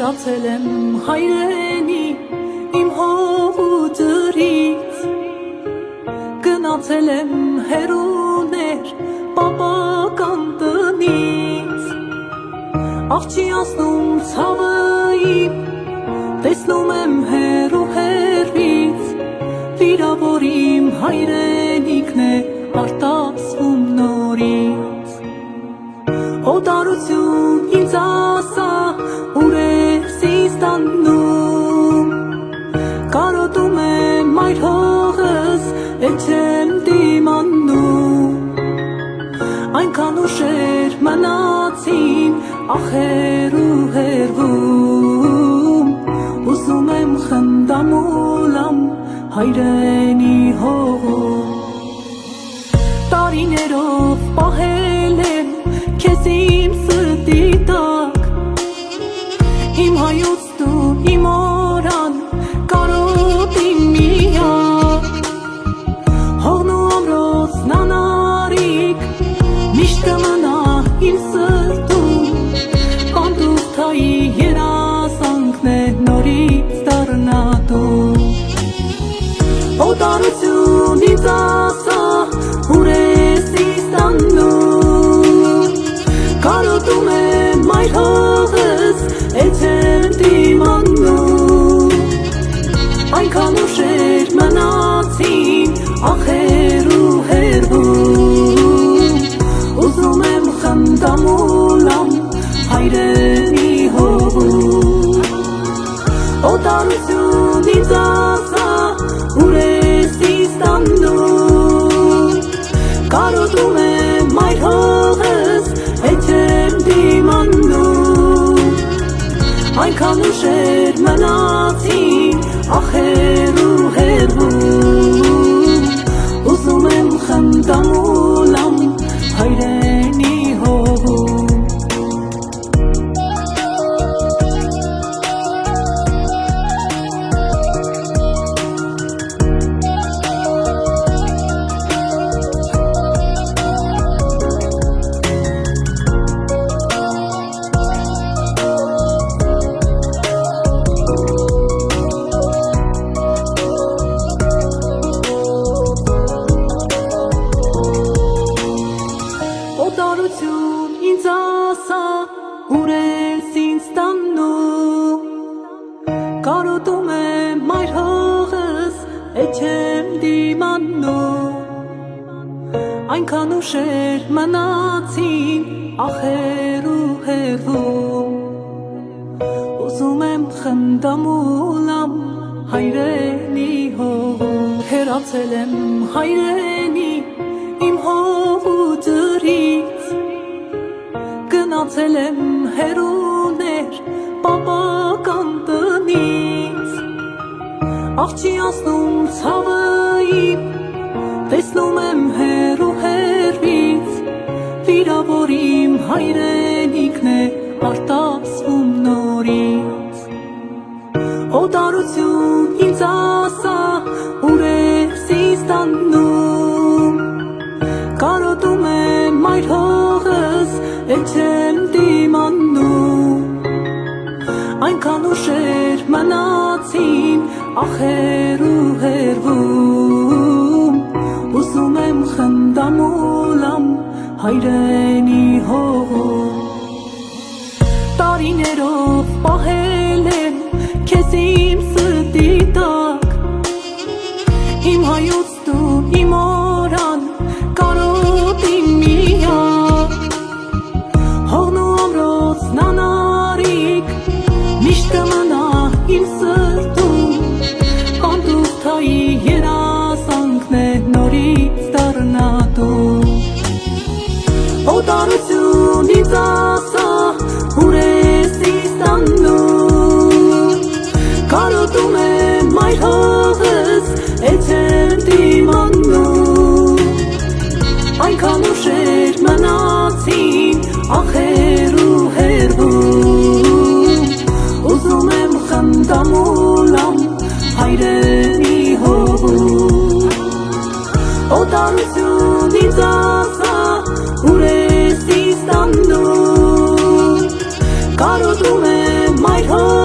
Հեռացել եմ հայրենի իմ հող ու ջրից, գնացել եմ հեռուներ պապական տնից, աղ չի ասնում ցավը իմ, տեսնում եմ հեռու հեռվից, վիրավոր իմ հայրենիքն է արտասվում նորից, օտարություն ինձ ասա ուր ես ինձ տանում, կարոտում եմ այր հողս, էլ չեմ դիմանում, այնքան ուշեր մնացին ախեր ու հեռվում, ուզում եմ խնդամոլամ հայրենի հողում, տարիներով պահել եմ քեզ իմ սրտի տակ, իմ հայոց դու իմ օրան կարոտին միակ, հողն ու ամրոցն անարիք միշտ կմնա իմ սրտում, անդուխտայի երազանքն է նորից դառնա դու, օտարություն ինձ ասա ուր ես ինձ տանում, կարոտում եմ այր հողս, էլ չեմ դիմանում, այնքան ուշեր մնացին ախեր ու հեռվում, ուզում եմ խնդամոլամ հայրենի հողում, օտարություն ինձ ասա ուր ես ինձ տանում, կարոտում եմ այր հողս, էլ չեմ դիմանում, այնքան ուշեր մնացին ախեր ու հեռվում, ուզում եմ խնդամոլամ հայրենի հողում, օտարություն ինձ ասա ուր ես ինձ տանում, կարոտում եմ այր հողս, էլ չեմ դիմանում, այնքան ուշեր մնացին ախեր ու հեռվում, ուզում եմ խնդամոլամ հայրենի հողում, հեռացել եմ հայրենի իմ հող ու ջրից, գնացել եմ հեռուներ պապական տնից, աղ չի ասնում ցավը իմ, տեսնում եմ հեռու հեռվից, վիրավոր իմ հայրենիքն է արտասվում նորից, օտարություն ինձ ասա ուր ես ինձ տանում, կարոտում եմ այր հողս, էլ չեմ դիմանում, այնքան ուշեր մնացին ախեր ու հեռվում, ուզում եմ խնդամոլամ հայրենի հողում, տարիներով պահել եմ քեզ իմ սրտի տակ, իմ հայոց դու իմ օրան կարոտին միակ, հողն ու ամրոցն անարիք միշտ կմնա իմ սրտում, անդուխտայի երազանքն է նորից դառնա դու, օտարություն ինձ ասա ուր ես ինձ տանում, կարոտում եմ այր հողս, էլ չեմ դիմանում, այնքան ուշեր մնացին ախեր ու հեռվում, ուզում եմ խնդամոլամ հայրենի հողում, օտարություն ինձ ասա ուր ես ինձ տանում, կարոտում եմ այր հողս,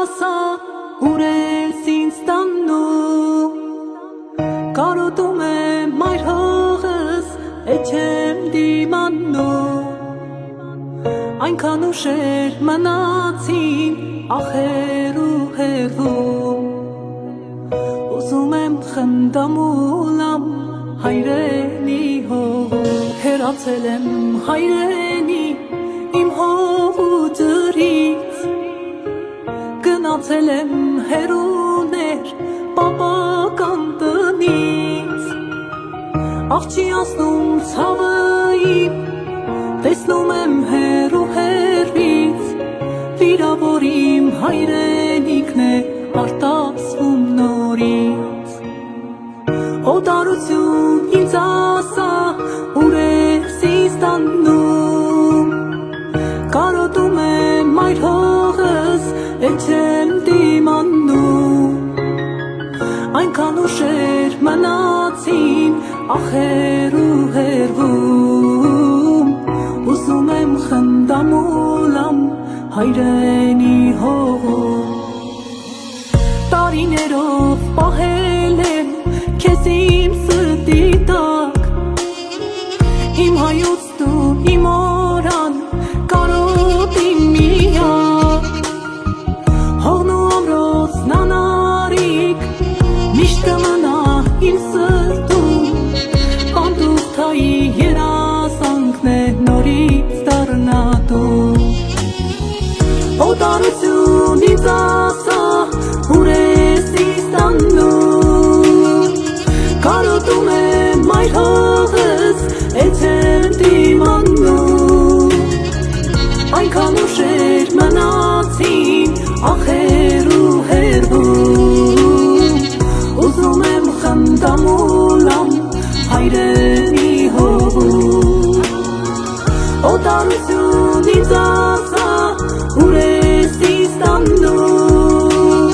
ասա, ուր ես ինձ տանում, կարոտում եմ մայր հողս, էջ եմ դիմանում, այնքան ուշեր մնացին ախեր ու հերվում, ուզում եմ խնդամ ու լամ հայրենի հողում, հեռացել եմ հայրենի իմ հող ու ջրից, գնացել եմ հեռուներ պապական տնից, աղջի ասնում ցավը իմ, տեսնում եմ հեռու հեռվից, վիրավոր իմ հայրենիքն է արտասվում նորից, օտարություն ինձ ասա, ուր ես ինձ տանում, կարոտում եմ մայր հողս, էջ եմ դիմանում, այնքան ուշեր մնացին ախեր ու հերվում, ուզում եմ խնդամ ու լամ հայրենի հողում, տարիներով պահել եմ քեզ իմ սրտի տակ, իմ հայոց դու իմ օրան կարոտ իմ միակ, հողն ու ամրոցն անարիք միշտ կմնա իմ սրտում, անդուխտայի երազանքն է նորից դառնա դու, օտարություն ինձ ասա, ուր ես ինձ տանում, կարոտում եմ մայր հողս, էջ եմ դիմանում, այնքան ուշեր մնացին ախեր ու հերվում, ուզում եմ խնդամ ու լամ հայրենի հողում, օտարություն ինձ ասա, ուր ես ինձ տանում,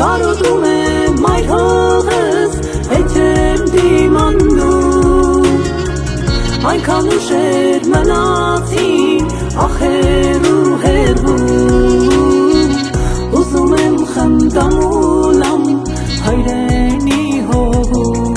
կարոտում եմ մայր հողս, էջ եմ դիմանում, այնքան ուշեր մնացին ախեր ու հերվում, ուզում եմ խնդամ ու լամ հայրենի հողում,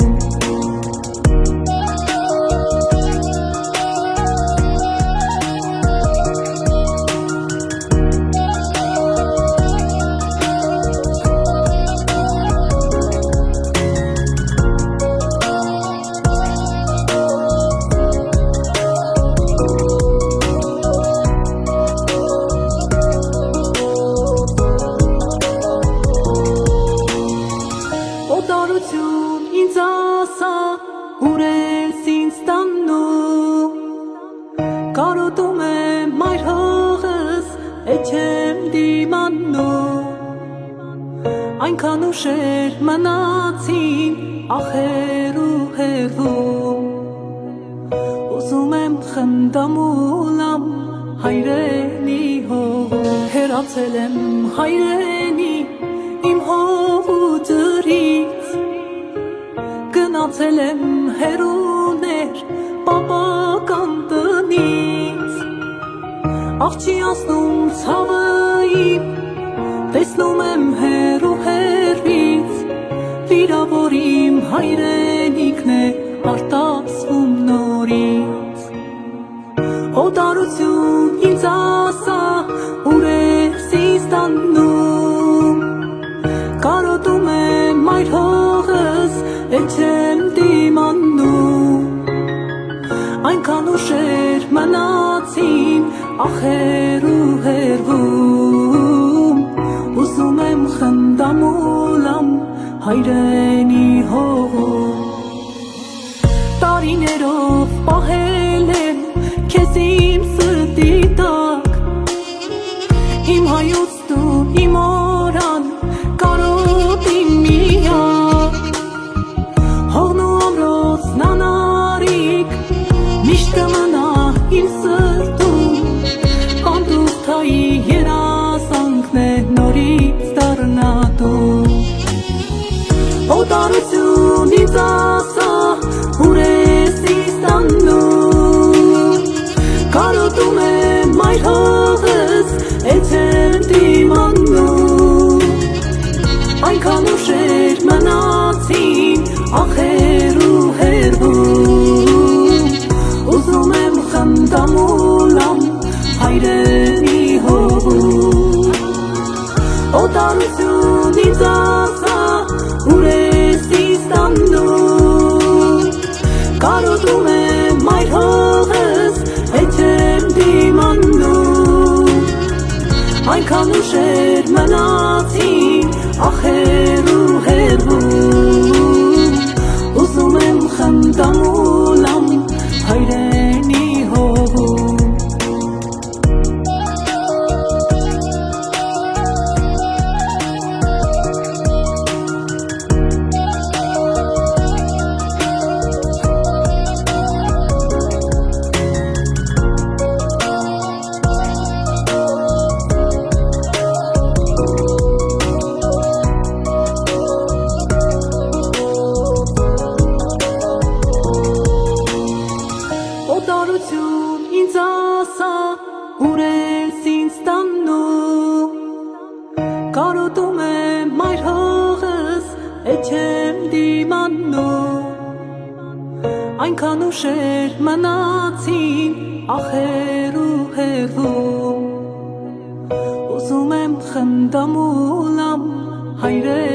օտարություն ինձ ասա, ուր ես ինձ տանում, կարոտում եմ մայր հողս, էջ եմ դիմանում, այնքան ուշեր մնացին ախեր ու հերվում, ուզում եմ խնդամ ու լամ հայրենի հողում, հեռացել եմ հայրենի իմ հող ու ջրից, գնացել եմ հեռուներ պապական տնից, աղջի ասնում ցավը իմ, տեսնում եմ հեռու հեռվից, վիրավոր իմ հայրենիքն է արտասվում նորից, օտարություն ինձ ասա, ուր ես ինձ տանում, կարոտում եմ մայր հողս, էջ եմ դիմանում, այնքան ուշեր մնացին ախեր ու հերվում, ուզում եմ խնդամ ու լամ հայրենի հողում, տարիներով պահել եմ քեզ իմ սրտի տակ, իմ հայոց դու իմ օրան կարոտ իմ միակ, հողն ու ամրոցն անարիք միշտ կմնա իմ սրտում, անդուխտայի երազանքն է նորից դառնա դու, օտարություն ինձ ասա, ուր ես ինձ տանում, Օտարություն ինձ ասա, ուր ես ինձ տանում, կարոտում եմ այր հողս, հետ չեմ դիմանում, այնքան ուշեր մնացին, ախեր ու հերվում, ուզում եմ խնդամ ու լամ հայրենի հողում. Օտարություն ինձ ասա, ուր ես ինձ տանում, կարոտում եմ այր հողս, հետ չեմ դիմանում, այնքան ուշեր մնացին, ախեր ու հերվում, ուզում եմ խնդամ ու լամ հայրենի